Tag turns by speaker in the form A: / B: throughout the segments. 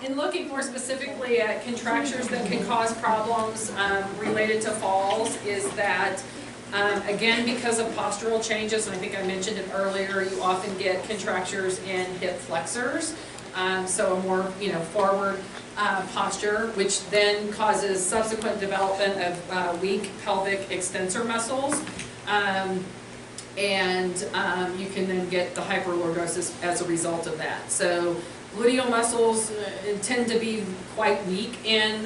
A: In looking more specifically at contractures that can cause problems related to falls is that, again, because of postural changes, and I think I mentioned it earlier, you often get contractures in hip flexors, so a more forward posture, which then causes subsequent development of weak pelvic extensor muscles. And you can then get the hyperlordosis as a result of that. So gluteal muscles tend to be quite weak in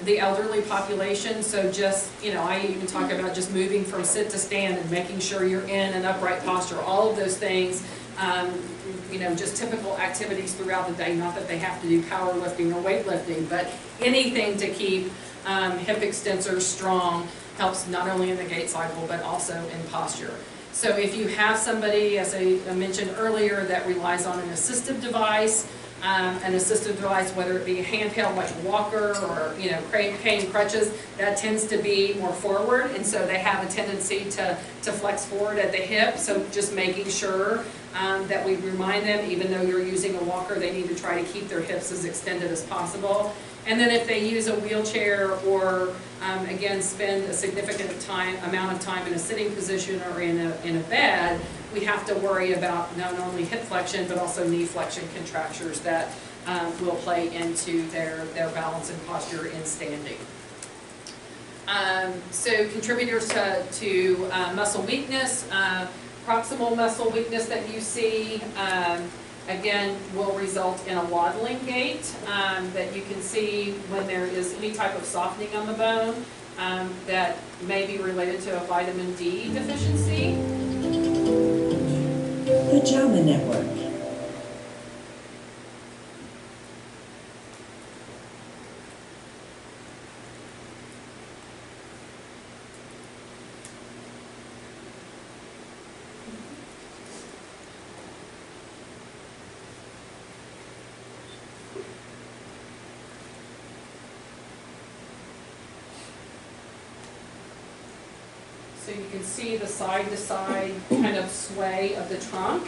A: the elderly population. So just, I even talk about just moving from sit to stand and making sure you're in an upright posture. All of those things, just typical activities throughout the day. Not that they have to do powerlifting or weightlifting, but anything to keep hip extensors strong helps not only in the gait cycle, but also in posture. So if you have somebody, as I mentioned earlier, that relies on an assistive device, whether it be a handheld like a walker or cane crutches, that tends to be more forward, and so they have a tendency to flex forward at the hip. So just making sure that we remind them, even though you're using a walker, they need to try to keep their hips as extended as possible. And then if they use a wheelchair or, again, spend a significant amount of time in a sitting position or in a bed, we have to worry about not only hip flexion, but also knee flexion contractures that will play into their balance and posture in standing. So contributors to muscle weakness, proximal muscle weakness that you see, again, will result in a waddling gait that you can see when there is any type of softening on the bone that may be related to a vitamin D deficiency.
B: Pajama Network.
A: So you can see the side-to-side kind of sway of the trunk,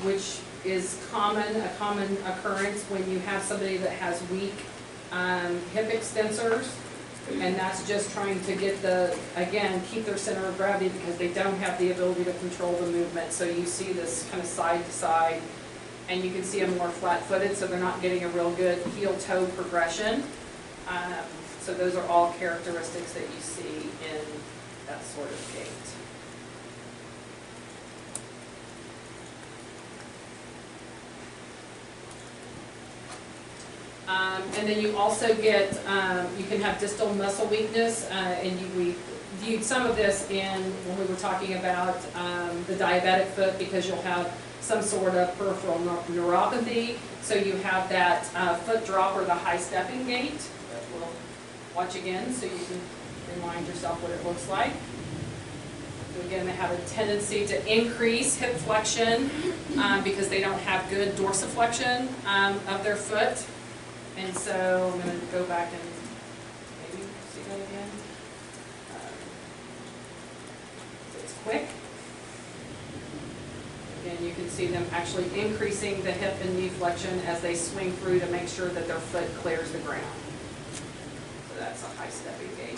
A: which is a common occurrence when you have somebody that has weak hip extensors, and that's just trying to get keep their center of gravity because they don't have the ability to control the movement. So you see this kind of side-to-side, and you can see them more flat-footed, so they're not getting a real good heel-toe progression. So those are all characteristics that you see in that sort of gait. And then you also get, you can have distal muscle weakness, and we viewed some of this when we were talking about the diabetic foot, because you'll have some sort of peripheral neuropathy. So you have that foot drop or the high stepping gait that we'll watch again so you can remind yourself what it looks like. So again, they have a tendency to increase hip flexion because they don't have good dorsiflexion of their foot. And so I'm going to go back and maybe see that again. So it's quick. Again, you can see them actually increasing the hip and knee flexion as they swing through to make sure that their foot clears the ground. So that's a high stepping gait.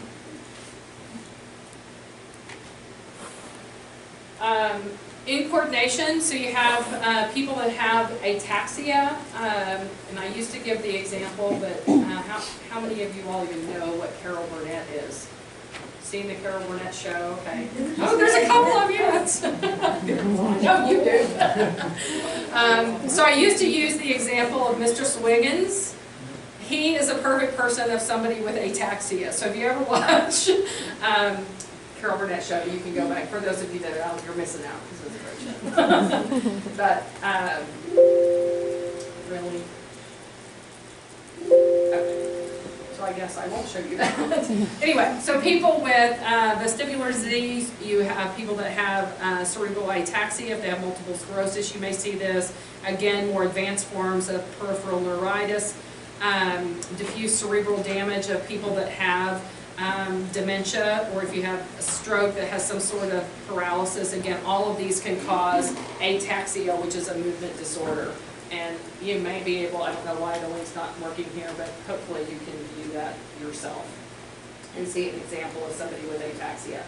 A: In coordination, so you have people that have ataxia, and I used to give the example, but how many of you all even know what Carol Burnett is? Seen the Carol Burnett show? Okay. Oh, there's a couple of you. No, you do. So I used to use the example of Mr. Swiggins. He is a perfect person of somebody with ataxia. So if you ever watch Carol Burnett show, you can go back. For those of you that are out, you're missing out because it's a great show. But really, okay. So I guess I won't show you that. Anyway, so people with vestibular disease, you have people that have cerebral ataxia. If they have multiple sclerosis, you may see this. Again, more advanced forms of peripheral neuritis, diffuse cerebral damage of people that have dementia, or if you have a stroke that has some sort of paralysis. Again, all of these can cause ataxia, which is a movement disorder. And you may be able, I don't know why the link's not working here, but hopefully you can view that yourself and see an example of somebody with ataxia.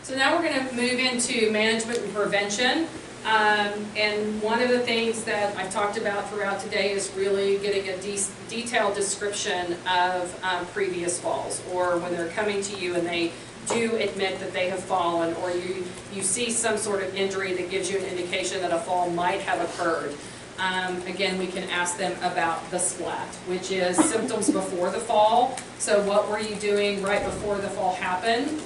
A: So now we're going to move into management and prevention. And one of the things that I've talked about throughout today is really getting a detailed description of previous falls, or when they're coming to you and they do admit that they have fallen, or you see some sort of injury that gives you an indication that a fall might have occurred. Again, we can ask them about the splat, which is symptoms before the fall. So what were you doing right before the fall happened?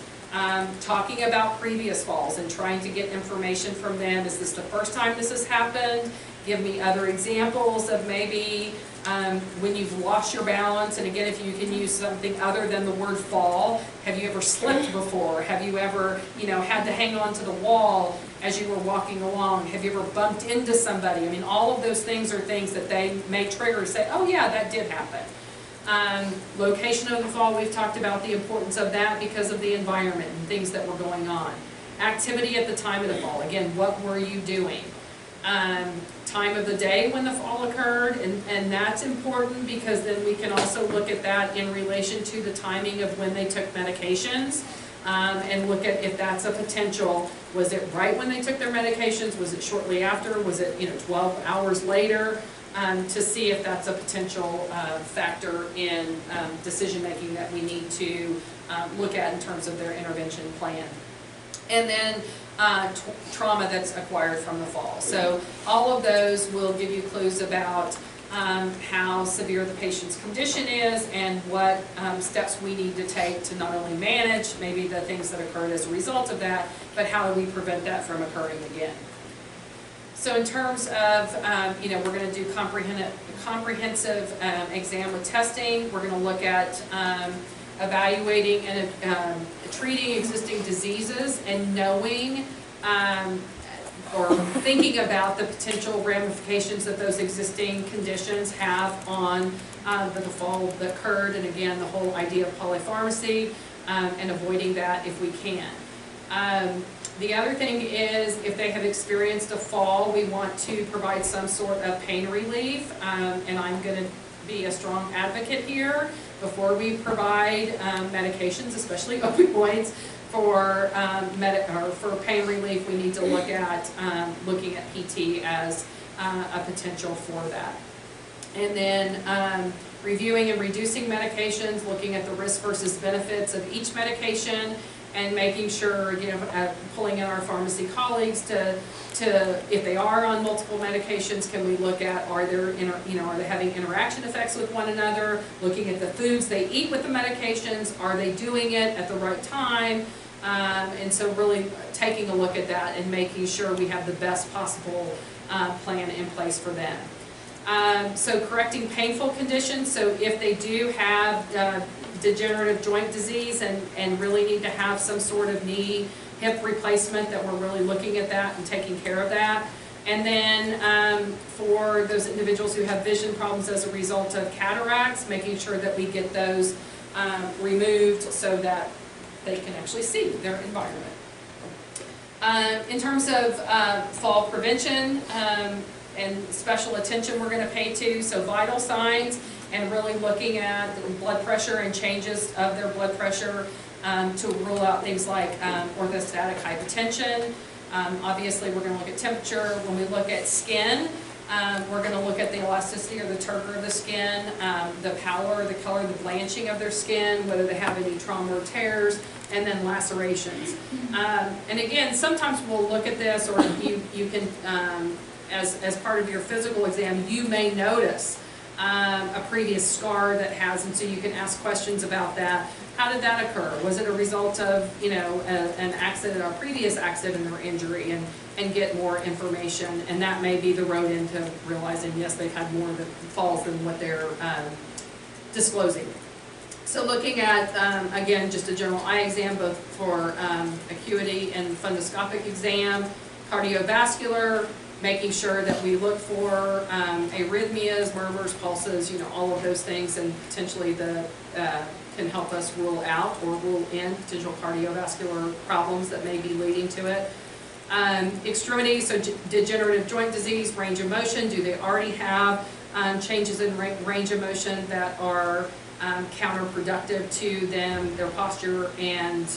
A: Talking about previous falls and trying to get information from them. Is this the first time this has happened? Give me other examples of maybe when you've lost your balance. And again, if you can use something other than the word fall, have you ever slipped before? Have you ever, had to hang on to the wall as you were walking along? Have you ever bumped into somebody? I mean, all of those things are things that they may trigger and say, oh yeah, that did happen. Location of the fall, we've talked about the importance of that because of the environment and things that were going on. Activity at the time of the fall, again, what were you doing? Time of the day when the fall occurred, and that's important because then we can also look at that in relation to the timing of when they took medications, and look at if that's a potential. Was it right when they took their medications? Was it shortly after? Was it 12 hours later? To see if that's a potential factor in decision making that we need to look at in terms of their intervention plan. And then trauma that's acquired from the fall. So all of those will give you clues about how severe the patient's condition is and what steps we need to take to not only manage maybe the things that occurred as a result of that, but how do we prevent that from occurring again. So in terms of, we're going to do comprehensive exam with testing. We're going to look at evaluating and treating existing diseases and knowing or thinking about the potential ramifications that those existing conditions have on the fall that occurred, and again, the whole idea of polypharmacy and avoiding that if we can. The other thing is, if they have experienced a fall, we want to provide some sort of pain relief, and I'm going to be a strong advocate here. Before we provide medications, especially opioids, for pain relief, we need to look at looking at PT as a potential for that. And then reviewing and reducing medications, looking at the risk versus benefits of each medication, and making sure, pulling in our pharmacy colleagues to if they are on multiple medications, can we look at, are they having interaction effects with one another, looking at the foods they eat with the medications, are they doing it at the right time, and so really taking a look at that and making sure we have the best possible plan in place for them. So correcting painful conditions, so if they do have degenerative joint disease and really need to have some sort of knee, hip replacement, that we're really looking at that and taking care of that. And then for those individuals who have vision problems as a result of cataracts, making sure that we get those removed so that they can actually see their environment. In terms of fall prevention and special attention we're going to pay to, so vital signs, and really looking at the blood pressure and changes of their blood pressure to rule out things like orthostatic hypotension. Obviously, we're going to look at temperature. When we look at skin, we're going to look at the elasticity or the turgor of the skin, the pallor, the color, the blanching of their skin, whether they have any trauma or tears, and then lacerations. And again, sometimes we'll look at this, or you can, as part of your physical exam, you may notice a previous scar that has, and so you can ask questions about that. How did that occur? Was it a result of, an accident or previous accident or injury, and get more information, and that may be the road into realizing, yes, they've had more of the falls than what they're disclosing. So looking at, again, just a general eye exam, both for acuity and fundoscopic exam, cardiovascular, making sure that we look for arrhythmias, murmurs, pulses, all of those things, and potentially can help us rule out or rule in potential cardiovascular problems that may be leading to it. Extremities, so degenerative joint disease, range of motion, do they already have changes in range of motion that are counterproductive to them, their posture and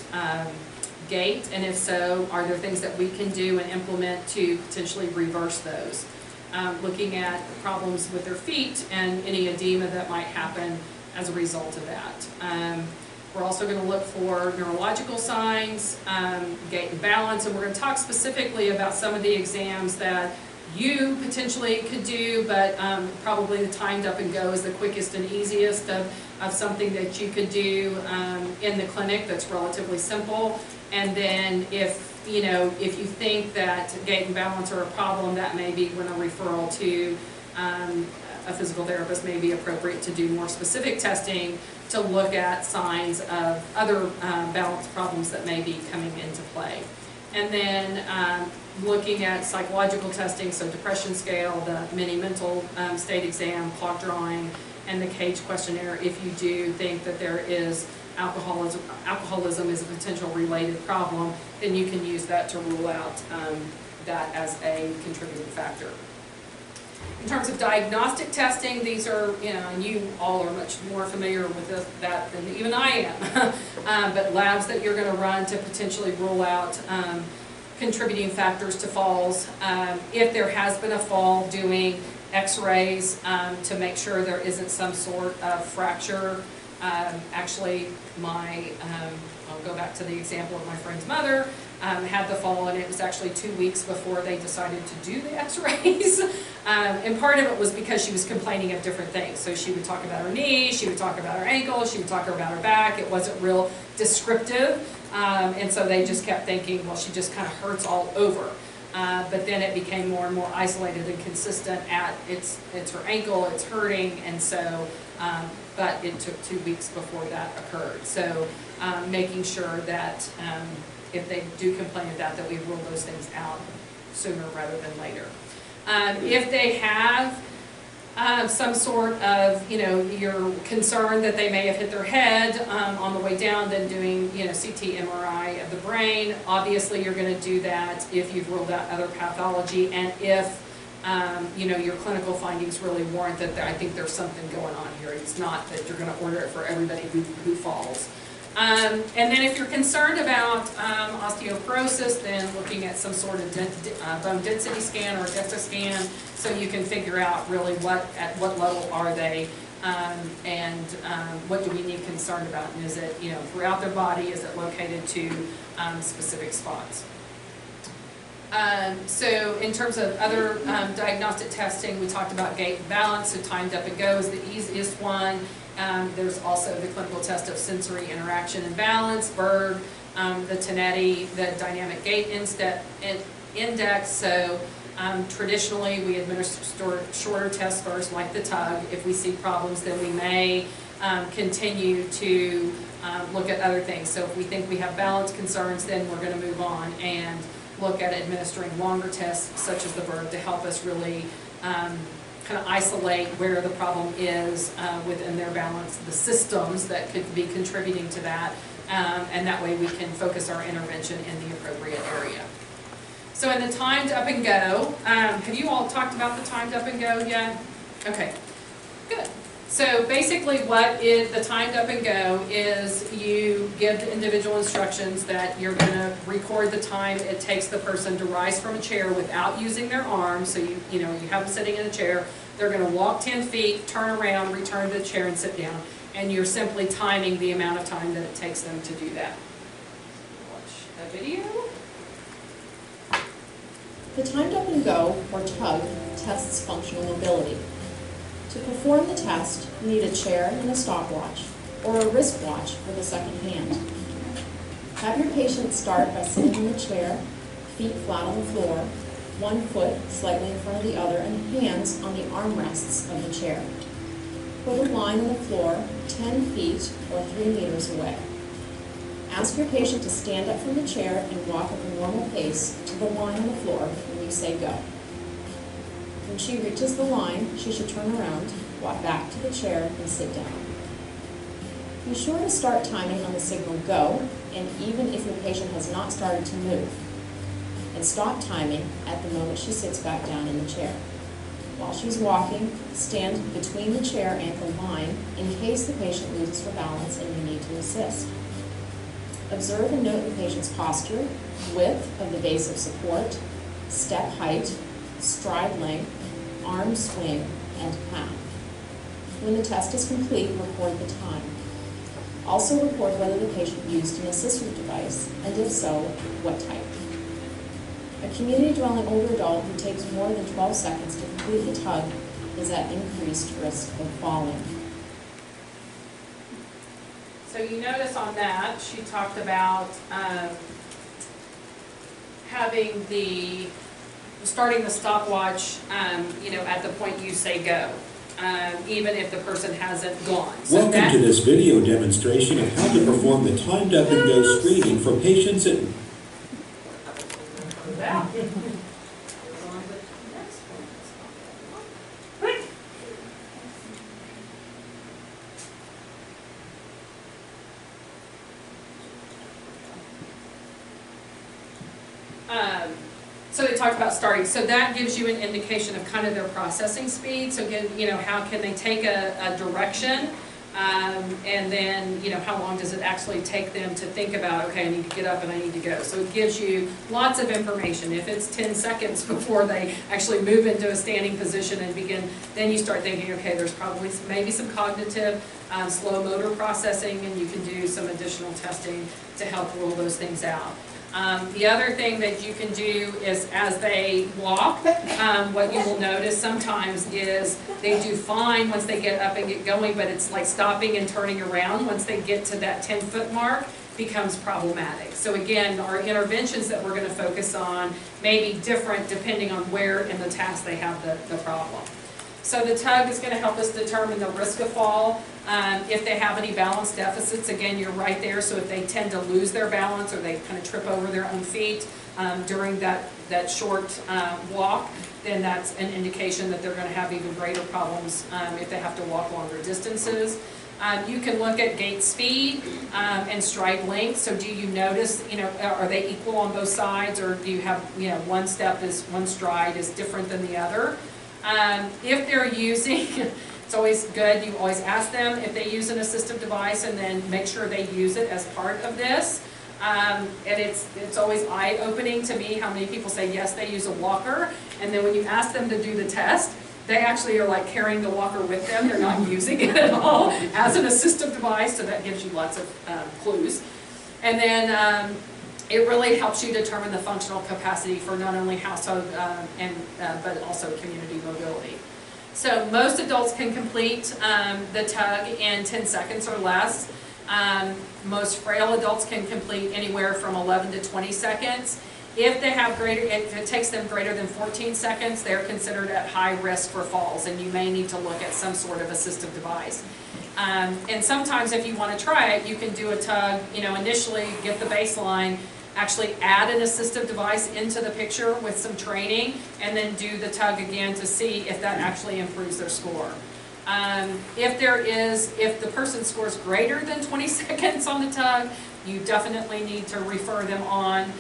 A: gait? And if so, are there things that we can do and implement to potentially reverse those? Looking at problems with their feet and any edema that might happen as a result of that. We're also going to look for neurological signs, gait and balance, and we're going to talk specifically about some of the exams that you potentially could do, but probably the timed up and go is the quickest and easiest of something that you could do in the clinic that's relatively simple. And then if you think that gait and balance are a problem, that may be when a referral to a physical therapist may be appropriate to do more specific testing to look at signs of other balance problems that may be coming into play. And then looking at psychological testing, so depression scale, the mini mental state exam, clock drawing, and the CAGE questionnaire. If you do think that there is alcoholism is a potential related problem, then you can use that to rule out that as a contributing factor. In terms of diagnostic testing, these are, and you all are much more familiar with that than even I am, but labs that you're going to run to potentially rule out contributing factors to falls. If there has been a fall, doing x-rays to make sure there isn't some sort of fracture. Actually, I'll go back to the example of my friend's mother, had the fall, and it was actually 2 weeks before they decided to do the x-rays. And part of it was because she was complaining of different things. So she would talk about her knee, she would talk about her ankle, she would talk about her back. It wasn't real descriptive. And so they just kept thinking, well, she just kind of hurts all over. But then it became more and more isolated and consistent at it's her ankle, it's hurting, and so, but it took 2 weeks before that occurred. So making sure that if they do complain of that we rule those things out sooner rather than later. If they have some sort of, you're concerned that they may have hit their head on the way down, then doing, CT, MRI of the brain. Obviously, you're going to do that if you've ruled out other pathology, and if, your clinical findings really warrant that I think there's something going on here. It's not that you're going to order it for everybody who falls. And then if you're concerned about osteoporosis, then looking at some sort of bone density scan or a DEXA scan, so you can figure out really at what level are they, and what do we need concerned about, and is it throughout their body, is it located to specific spots. So in terms of other diagnostic testing, we talked about gait and balance, so timed up and go is the easiest one. There's also the clinical test of sensory interaction and balance, Berk, the Tonetti, the dynamic gait index. So traditionally we administer shorter tests first, like the tug. If we see problems, then we may continue to look at other things. So if we think we have balance concerns, then we're going to move on and look at administering longer tests, such as the Berk, to help us really kind of isolate where the problem is within their balance, the systems that could be contributing to that, and that way we can focus our intervention in the appropriate area. So in the timed up and go, have you all talked about the timed up and go yet? Okay, good. So basically what is the timed up and go is you give the individual instructions that you're going to record the time it takes the person to rise from a chair without using their arms. So you have them sitting in a chair. They're going to walk 10 feet, turn around, return to the chair and sit down. And you're simply timing the amount of time that it takes them to do that. Watch a video.
B: The timed up and go, or tug, tests functional mobility. To perform the test, you need a chair and a stopwatch, or a wristwatch with a second hand. Have your patient start by sitting in the chair, feet flat on the floor, one foot slightly in front of the other, and hands on the armrests of the chair. Put a line on the floor 10 feet or 3 meters away. Ask your patient to stand up from the chair and walk at a normal pace to the line on the floor when you say go. When she reaches the line, she should turn around, walk back to the chair, and sit down. Be sure to start timing on the signal go, and even if your patient has not started to move. and stop timing at the moment she sits back down in the chair. While she's walking, stand between the chair ankle line in case the patient loses her balance and you need to assist. Observe and note the patient's posture, width of the base of support, step height, stride length, arm swing, and path. When the test is complete, record the time. Also record whether the patient used an assistive device, and if so, what type. A community-dwelling older adult who takes more than 12 seconds to complete the tug is at increased risk of falling.
A: So you notice on that, she talked about starting the stopwatch, at the point you say go, even if the person hasn't gone. So
C: Welcome to this video demonstration of how to perform the timed up and go screening for patients at
A: So they talked about starting. So that gives you an indication of kind of their processing speed. So again, how can they take a direction, and then, how long does it actually take them to think about, okay, I need to get up and I need to go. So it gives you lots of information. If it's 10 seconds before they actually move into a standing position and begin, then you start thinking, okay, there's probably maybe some cognitive, slow motor processing, and you can do some additional testing to help rule those things out. The other thing that you can do is as they walk, what you will notice sometimes is they do fine once they get up and get going, but it's like stopping and turning around once they get to that 10-foot mark becomes problematic. So again, our interventions that we're going to focus on may be different depending on where in the task they have the problem. So the tug is going to help us determine the risk of fall. If they have any balance deficits, again, you're right there. So if they tend to lose their balance or they kind of trip over their own feet during that short walk, then that's an indication that they're going to have even greater problems if they have to walk longer distances. You can look at gait speed and stride length. So do you notice, are they equal on both sides, or do you have, one stride is different than the other? If they're using, it's always good, you always ask them if they use an assistive device and then make sure they use it as part of this. And it's always eye-opening to me how many people say yes, they use a walker, and then when you ask them to do the test, they actually are like carrying the walker with them. They're not using it at all as an assistive device, so that gives you lots of clues. And then it really helps you determine the functional capacity for not only household but also community mobility. So most adults can complete the tug in 10 seconds or less. Most frail adults can complete anywhere from 11 to 20 seconds. If it takes them greater than 14 seconds, they're considered at high risk for falls, and you may need to look at some sort of assistive device. And sometimes if you want to try it, you can do a tug, initially get the baseline, actually add an assistive device into the picture with some training, and then do the tug again to see if that actually improves their score. If the person scores greater than 20 seconds on the tug, you definitely need to refer them on.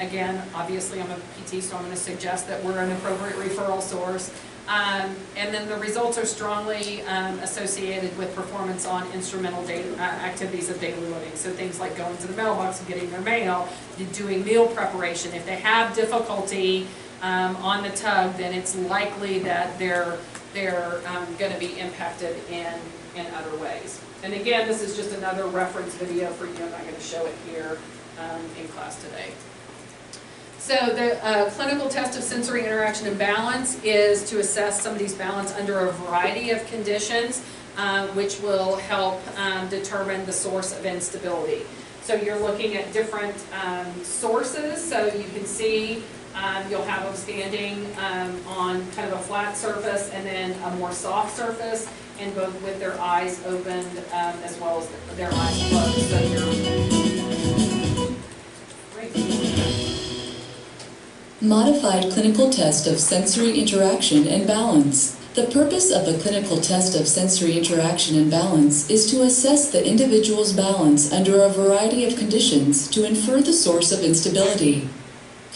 A: Again, obviously I'm a PT, so I'm going to suggest that we're an appropriate referral source. And then the results are strongly associated with performance on instrumental activities of daily living. So things like going to the mailbox and getting their mail, doing meal preparation. If they have difficulty on the tug, then it's likely that they're going to be impacted in other ways. And again, this is just another reference video for you. I'm not going to show it here in class today. So the clinical test of sensory interaction and balance is to assess somebody's balance under a variety of conditions, which will help determine the source of instability. So you're looking at different sources. So you can see you'll have them standing on kind of a flat surface and then a more soft surface, and both with their eyes opened as well as their eyes closed. So you're
D: Modified clinical test of sensory interaction and balance. The purpose of the clinical test of sensory interaction and balance is to assess the individual's balance under a variety of conditions to infer the source of instability.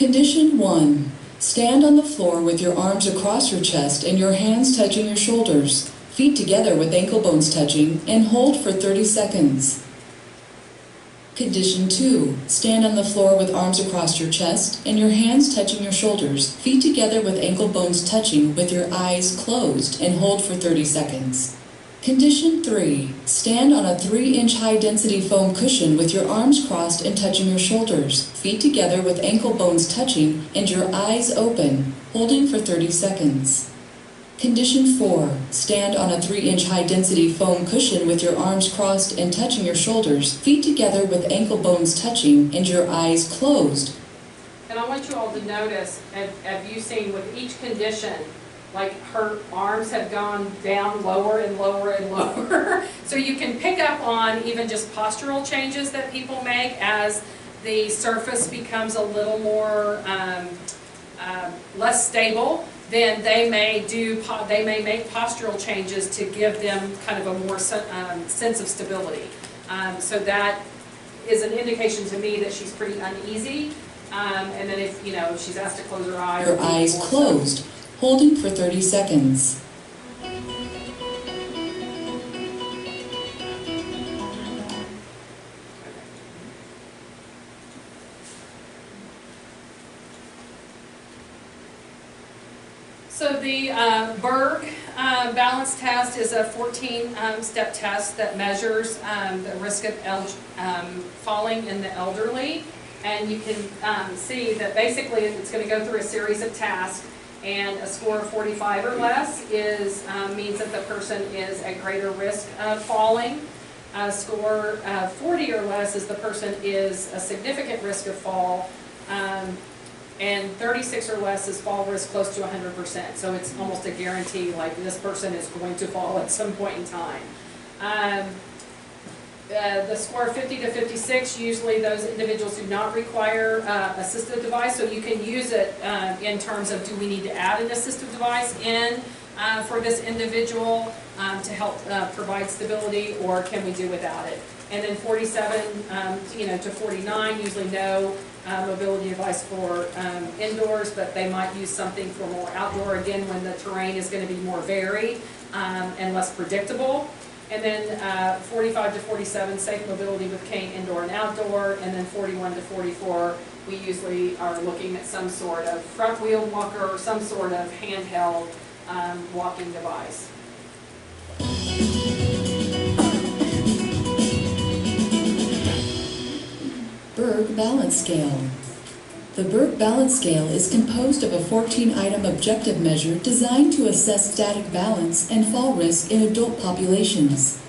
D: Condition 1. Stand on the floor with your arms across your chest and your hands touching your shoulders, feet together with ankle bones touching, and hold for 30 seconds. Condition 2. Stand on the floor with arms across your chest and your hands touching your shoulders, feet together with ankle bones touching with your eyes closed, and hold for 30 seconds. Condition 3. Stand on a 3-inch high-density foam cushion with your arms crossed and touching your shoulders, feet together with ankle bones touching and your eyes open, holding for 30 seconds. Condition 4. Stand on a 3-inch high-density foam cushion with your arms crossed and touching your shoulders, feet together with ankle bones touching and your eyes closed.
A: And I want you all to notice, have you seen with each condition, like her arms have gone down lower and lower and lower. So you can pick up on even just postural changes that people make as the surface becomes a little more less stable. Then they may make postural changes to give them kind of a more sense of stability. So that is an indication to me that she's pretty uneasy. And then if she's asked to close her eyes,
D: your eyes closed, holding for 30 seconds.
A: So the Berk balance test is a 14-step test that measures the risk of falling in the elderly. And you can see that basically it's going to go through a series of tasks, and a score of 45 or less means that the person is at greater risk of falling. A score of 40 or less is the person is a significant risk of fall. And 36 or less is fall risk close to 100%. So it's almost a guarantee, like this person is going to fall at some point in time. The score of 50 to 56, usually those individuals do not require assistive device, so you can use it in terms of, do we need to add an assistive device in for this individual to help provide stability, or can we do without it? And then 47 to 49, usually no mobility device for indoors, but they might use something for more outdoor, again, when the terrain is going to be more varied and less predictable. And then 45 to 47, safe mobility with cane indoor and outdoor. And then 41 to 44, we usually are looking at some sort of front wheel walker or some sort of handheld walking device.
D: Berk Balance Scale. The Berk Balance Scale is composed of a 14-item objective measure designed to assess static balance and fall risk in adult populations.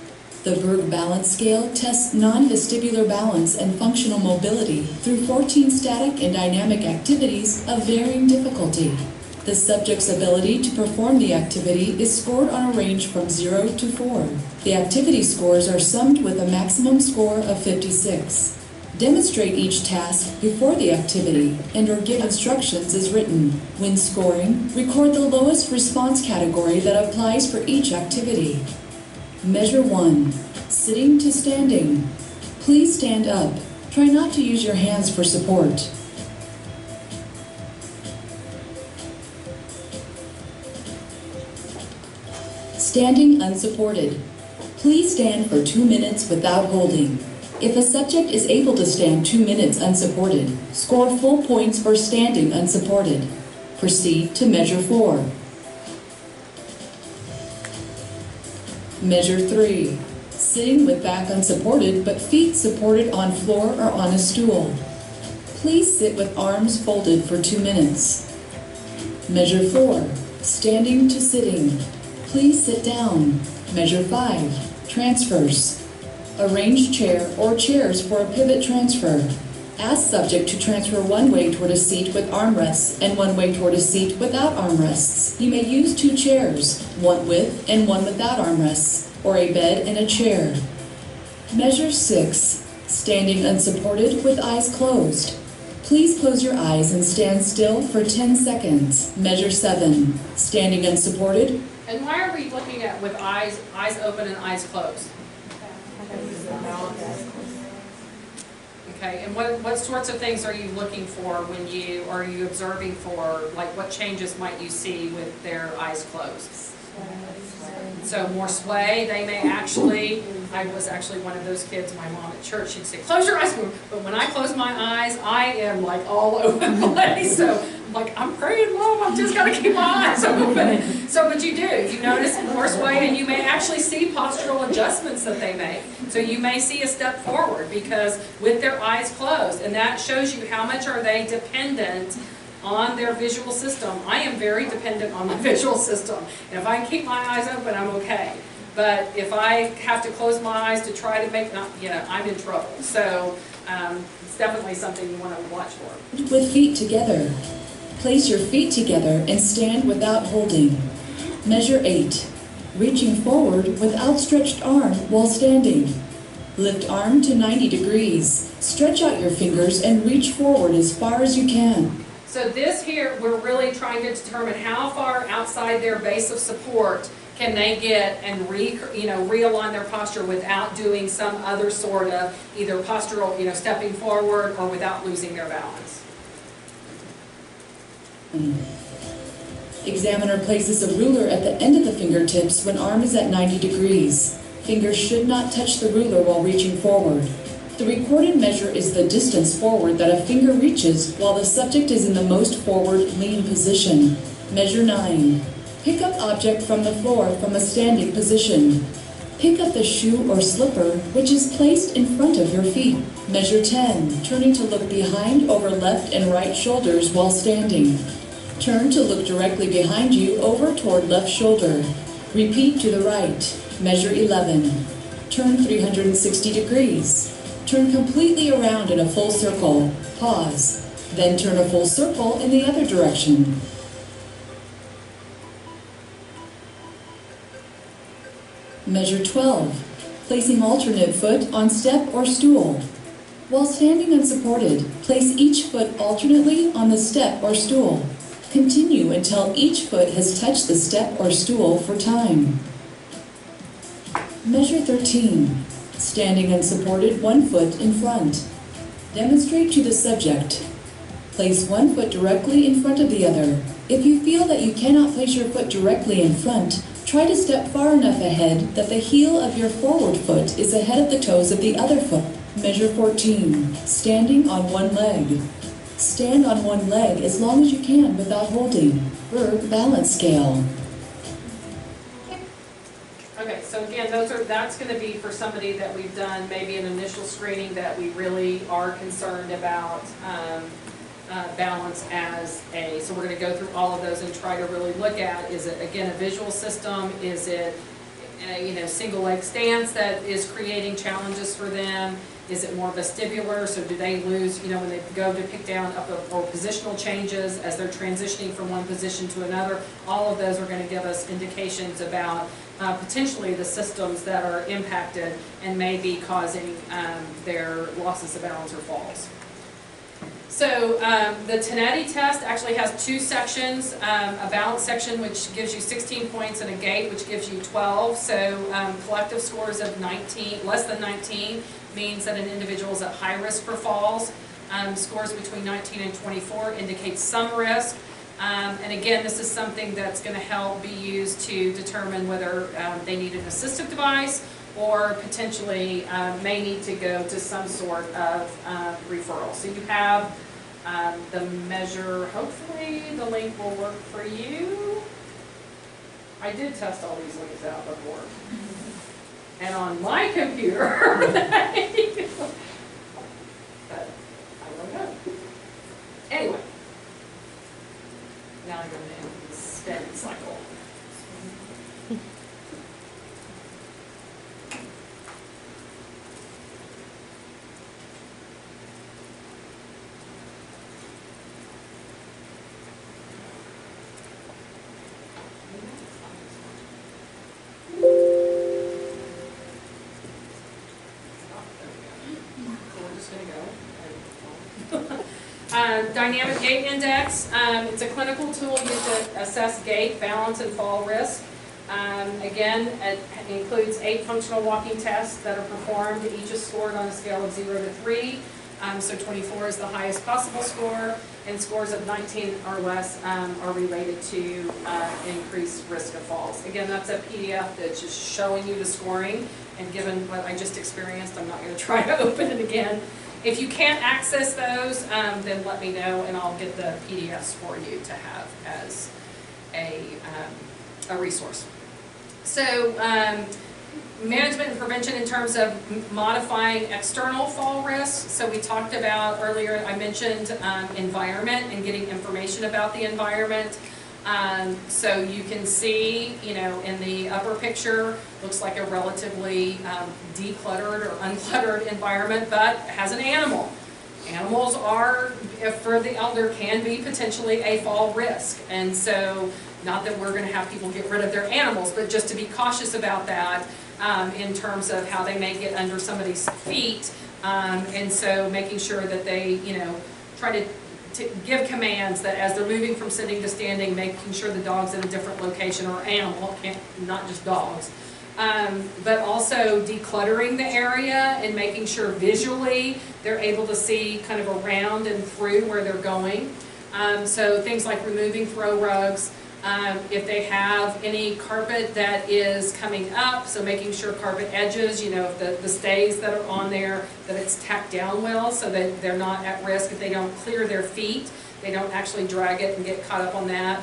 D: The Berk Balance Scale tests non-vestibular balance and functional mobility through 14 static and dynamic activities of varying difficulty. The subject's ability to perform the activity is scored on a range from 0 to 4. The activity scores are summed with a maximum score of 56. Demonstrate each task before the activity and/or give instructions as written. When scoring, record the lowest response category that applies for each activity. Measure 1. Sitting to standing. Please stand up. Try not to use your hands for support. Standing unsupported. Please stand for 2 minutes without holding. If a subject is able to stand 2 minutes unsupported, score full points for standing unsupported. Proceed to measure 4. Measure 3. Sitting with back unsupported but feet supported on floor or on a stool. Please sit with arms folded for 2 minutes. Measure 4. Standing to sitting. Please sit down. Measure 5. Transfers. Arrange chair or chairs for a pivot transfer. Ask subject to transfer one way toward a seat with armrests and one way toward a seat without armrests. You may use 2 chairs, one with and one without armrests, or a bed and a chair. Measure 6. Standing unsupported with eyes closed. Please close your eyes and stand still for 10 seconds. Measure 7. Standing unsupported.
A: And why are we looking at with eyes open and eyes closed? Okay, and what sorts of things are you looking for when are you observing for, like what changes might you see with their eyes closed? So more sway, they may actually, I was actually one of those kids, my mom at church, she'd say, close your eyes, but when I close my eyes, I am like all over the place, so I'm like, I'm praying, Mom, I've just got to keep my eyes open. So, but you do, you notice more sway, and you may actually see postural adjustments that they make. So you may see a step forward because with their eyes closed, and that shows you how much are they dependent on their visual system. I am very dependent on my visual system. And if I can keep my eyes open, I'm okay. But if I have to close my eyes to try to make, I'm in trouble. So it's definitely something you want to watch for.
D: With feet together. Place your feet together and stand without holding. Measure 8. Reaching forward with outstretched arm while standing. Lift arm to 90 degrees. Stretch out your fingers and reach forward as far as you can.
A: So this here, we're really trying to determine how far outside their base of support can they get and realign their posture without doing some other sort of either postural, stepping forward or without losing their balance.
D: Examiner places a ruler at the end of the fingertips when arm is at 90 degrees. Fingers should not touch the ruler while reaching forward. The recorded measure is the distance forward that a finger reaches while the subject is in the most forward lean position. Measure 9. Pick up object from the floor from a standing position. Pick up the shoe or slipper which is placed in front of your feet. Measure 10. Turning to look behind over left and right shoulders while standing. Turn to look directly behind you over toward left shoulder. Repeat to the right. Measure 11. Turn 360 degrees. Turn completely around in a full circle. Pause. Then turn a full circle in the other direction. Measure 12. Placing alternate foot on step or stool. While standing unsupported, place each foot alternately on the step or stool. Continue until each foot has touched the step or stool for time. Measure 13. Standing unsupported, one foot in front. Demonstrate to the subject. Place one foot directly in front of the other. If you feel that you cannot place your foot directly in front, try to step far enough ahead that the heel of your forward foot is ahead of the toes of the other foot. Measure 14. Standing on one leg. Stand on one leg as long as you can without holding. Berk balance scale.
A: Okay, so again, that's going to be for somebody that we've done maybe an initial screening that we really are concerned about balance so we're going to go through all of those and try to really look at, is it again a visual system, is it single leg stance that is creating challenges for them, is it more vestibular, so do they lose, when they go to pick down or positional changes as they're transitioning from one position to another. All of those are going to give us indications about potentially the systems that are impacted and may be causing their losses of balance or falls. So the Tonetti test actually has two sections, a balance section which gives you 16 points and a gait which gives you 12. So collective scores of 19, less than 19 means that an individual is at high risk for falls. Scores between 19 and 24 indicate some risk. And again, this is something that's going to help be used to determine whether they need an assistive device or potentially may need to go to some sort of referral. So you have the measure, hopefully the link will work for you. I did test all these links out before. And on my computer, but I don't know. Anyway, now I'm going to end the spin cycle. Dynamic gait index, it's a clinical tool used to assess gait, balance, and fall risk. Again, it includes 8 functional walking tests that are performed. Each is scored on a scale of 0 to 3. So 24 is the highest possible score, and scores of 19 or less are related to increased risk of falls. Again, that's a PDF that's just showing you the scoring, and given what I just experienced, I'm not going to try to open it again. If you can't access those, then let me know, and I'll get the PDFs for you to have as a resource. So, management and prevention in terms of modifying external fall risks. So we talked about earlier, I mentioned environment and getting information about the environment. So you can see, you know, in the upper picture, looks like a relatively decluttered or uncluttered environment, but has an animal. Animals are, for the elder, can be potentially a fall risk. And so, not that we're going to have people get rid of their animals, but just to be cautious about that in terms of how they may get under somebody's feet. And so making sure that they, you know, try to give commands that as they're moving from sitting to standing, making sure the dog's in a different location, or animal, not just dogs. But also decluttering the area and making sure visually they're able to see kind of around and through where they're going. So things like removing throw rugs. If they have any carpet that is coming up, so making sure carpet edges, you know, if the stays that are on there, that it's tacked down well so that they're not at risk. If they don't clear their feet, they don't actually drag it and get caught up on that.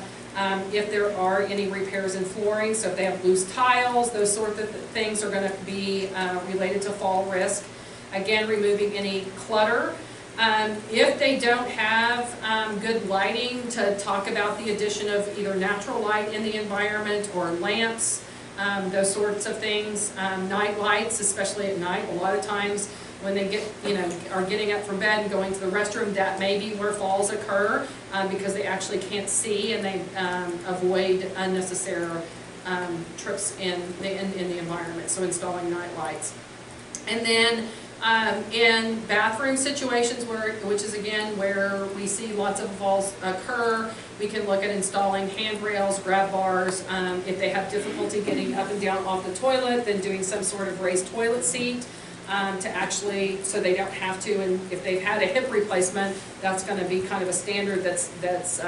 A: If there are any repairs in flooring, so if they have loose tiles, those sort of things are going to be related to fall risk. Again, removing any clutter. If they don't have good lighting, to talk about the addition of either natural light in the environment or lamps, those sorts of things. Night lights, especially at night, a lot of times when they get, you know, are getting up from bed and going to the restroom, that may be where falls occur because they actually can't see, and they avoid unnecessary trips in the environment. So installing night lights. And then in bathroom situations, which is again where we see lots of falls occur, we can look at installing handrails, grab bars. If they have difficulty getting up and down off the toilet, then doing some sort of raised toilet seat to actually, so they don't have to. And if they've had a hip replacement, that's going to be kind of a standard that's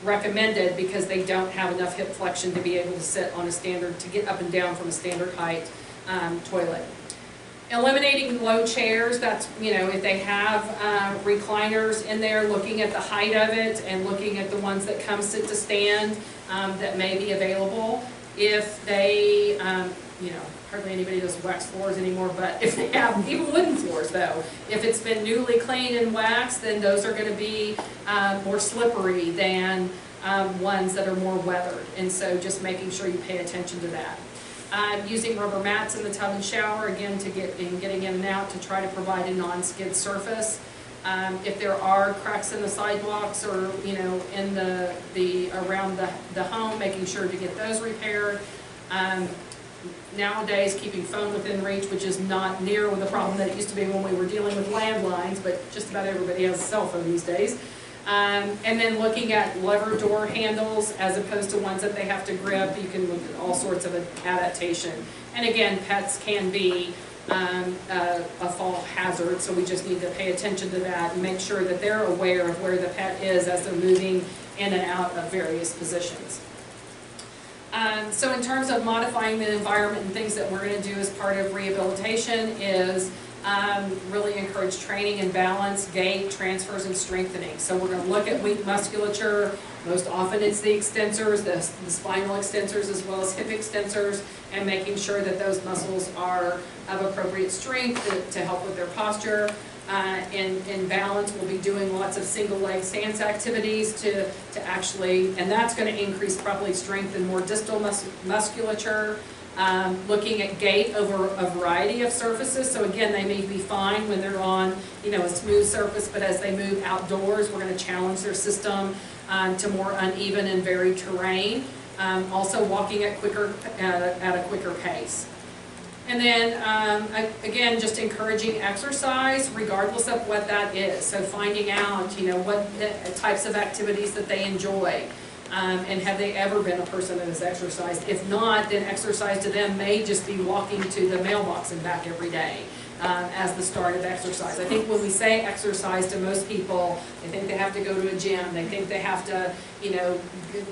A: recommended, because they don't have enough hip flexion to be able to sit on a standard, to get up and down from a standard height toilet. Eliminating low chairs, that's, you know, if they have recliners in there, looking at the height of it and looking at the ones that come sit to stand that may be available. If they, you know, hardly anybody does wax floors anymore, but if they have, even wooden floors though, if it's been newly cleaned and waxed, then those are going to be more slippery than ones that are more weathered. And so just making sure you pay attention to that. Using rubber mats in the tub and shower, again, to getting in and out, to try to provide a non-skid surface. If there are cracks in the sidewalks, or, you know, in the around the home, making sure to get those repaired. Nowadays, keeping phone within reach, which is not near the problem that it used to be when we were dealing with landlines, but just about everybody has a cell phone these days. And then looking at lever door handles as opposed to ones that they have to grip. You can look at all sorts of adaptation. And again, pets can be a fall hazard, so we just need to pay attention to that and make sure that they're aware of where the pet is as they're moving in and out of various positions. So in terms of modifying the environment and things that we're going to do as part of rehabilitation is really encourage training and balance, gait, transfers, and strengthening. So we're going to look at weak musculature. Most often it's the extensors, the spinal extensors, as well as hip extensors, and making sure that those muscles are of appropriate strength to help with their posture. In balance, we'll be doing lots of single leg stance activities to actually, and that's going to increase probably strength and more distal musculature. Looking at gait over a variety of surfaces. So again, they may be fine when they're on, you know, a smooth surface, but as they move outdoors, we're going to challenge their system to more uneven and varied terrain. Also walking at a quicker pace. And then, again, just encouraging exercise regardless of what that is. So finding out, you know, what types of activities that they enjoy. And have they ever been a person that has exercised? If not, then exercise to them may just be walking to the mailbox and back every day. as the start of exercise. I think when we say exercise to most people, they think they have to go to a gym, they think they have to,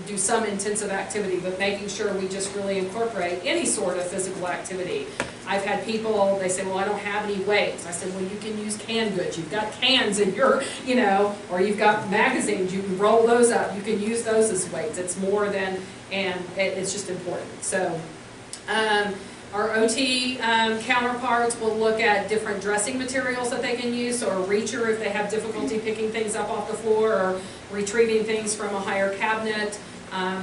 A: do some intensive activity, but making sure we just really incorporate any sort of physical activity. I've had people, they say, well, I don't have any weights. I said, well, you can use canned goods. You've got cans in your, or you've got magazines, you can roll those up, you can use those as weights. It's more than, and it's just important. So, our OT counterparts will look at different dressing materials that they can use, so a reacher if they have difficulty picking things up off the floor or retrieving things from a higher cabinet.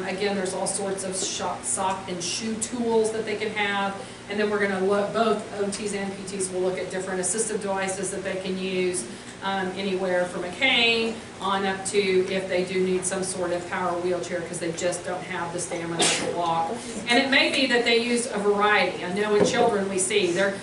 A: Again, there's all sorts of sock and shoe tools that they can have. And then we're going to look, both OTs and PTs will look at different assistive devices that they can use, anywhere from a cane on up to if they do need some sort of power wheelchair because they just don't have the stamina to walk. And it may be that they use a variety. I know in children we see they're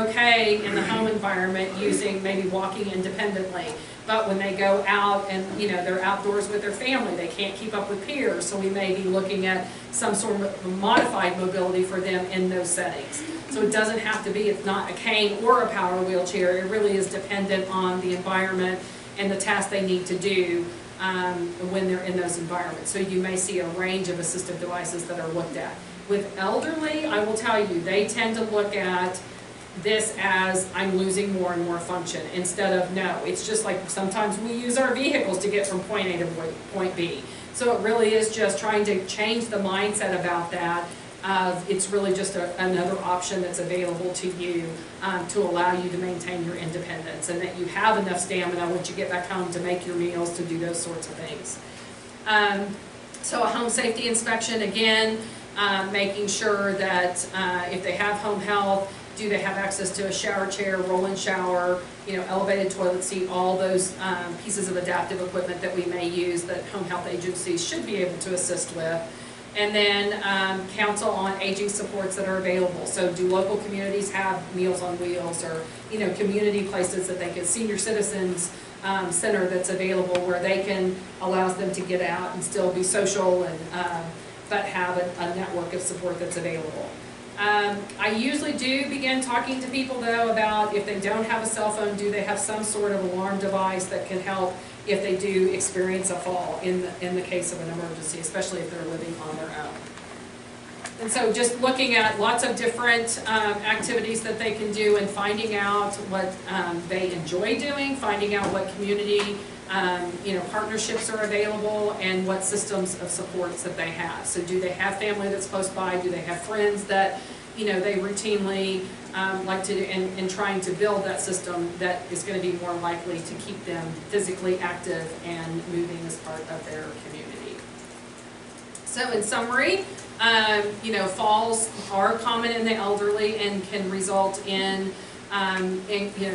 A: okay in the home environment using maybe walking independently. But when they go out and, they're outdoors with their family, they can't keep up with peers, so we may be looking at some sort of modified mobility for them in those settings. So it doesn't have to be, it's not a cane or a power wheelchair, it really is dependent on the environment and the tasks they need to do when they're in those environments. So you may see a range of assistive devices that are looked at. With elderly, I will tell you, they tend to look at this as I'm losing more and more function instead of no. It's just like sometimes we use our vehicles to get from point A to point B. So it really is just trying to change the mindset about that. It's really just another option that's available to you to allow you to maintain your independence and that you have enough stamina once you get back home to make your meals, to do those sorts of things. So a home safety inspection, again, making sure that if they have home health, do they have access to a shower chair, roll-in shower, elevated toilet seat, all those pieces of adaptive equipment that we may use that home health agencies should be able to assist with. And then counsel on aging supports that are available. So do local communities have Meals on Wheels or, community places that they can, senior citizens center that's available where they can, allows them to get out and still be social and but have a network of support that's available. I usually do begin talking to people though about if they don't have a cell phone, do they have some sort of alarm device that can help if they do experience a fall in the case of an emergency, especially if they're living on their own. And so just looking at lots of different activities that they can do and finding out what they enjoy doing, finding out what community partnerships are available and what systems of supports that they have. So do they have family that's close by? Do they have friends that, they routinely like to do, and trying to build that system that is going to be more likely to keep them physically active and moving as part of their community. So in summary, falls are common in the elderly and can result in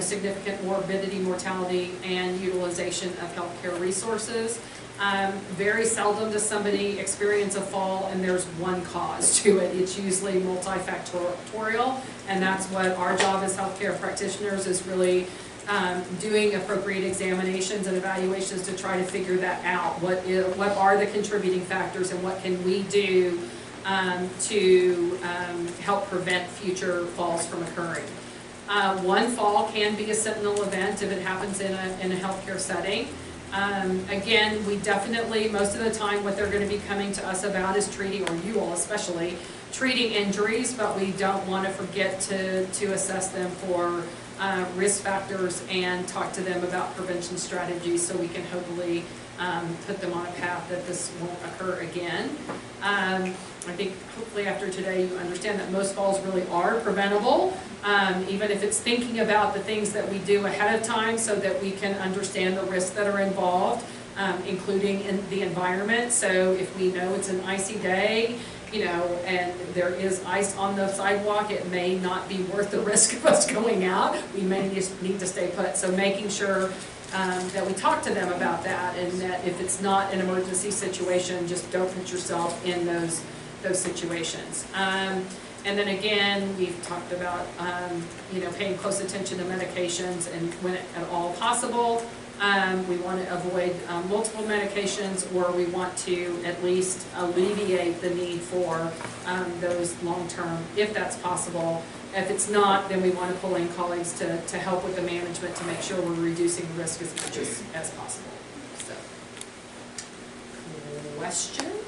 A: significant morbidity, mortality, and utilization of healthcare resources. Very seldom does somebody experience a fall and there's one cause to it. It's usually multifactorial, and that's what our job as healthcare practitioners is really doing appropriate examinations and evaluations to try to figure that out. What are the contributing factors and what can we do to help prevent future falls from occurring. One fall can be a sentinel event if it happens in a healthcare setting. Again, we definitely, most of the time, what they're going to be coming to us about is treating, or you all especially, treating injuries, but we don't want to forget to assess them for risk factors and talk to them about prevention strategies so we can hopefully put them on a path that this won't occur again. I think hopefully after today you understand that most falls really are preventable, even if it's thinking about the things that we do ahead of time so that we can understand the risks that are involved, including in the environment. So if we know it's an icy day, and there is ice on the sidewalk, it may not be worth the risk of us going out. We may just need to stay put. So making sure that we talk to them about that, and that if it's not an emergency situation, just don't put yourself in those situations. And then again, we've talked about paying close attention to medications and when at all possible, We want to avoid multiple medications, or we want to at least alleviate the need for those long-term, if that's possible. If it's not, then we want to pull in colleagues to help with the management to make sure we're reducing the risk as much as possible. So, questions?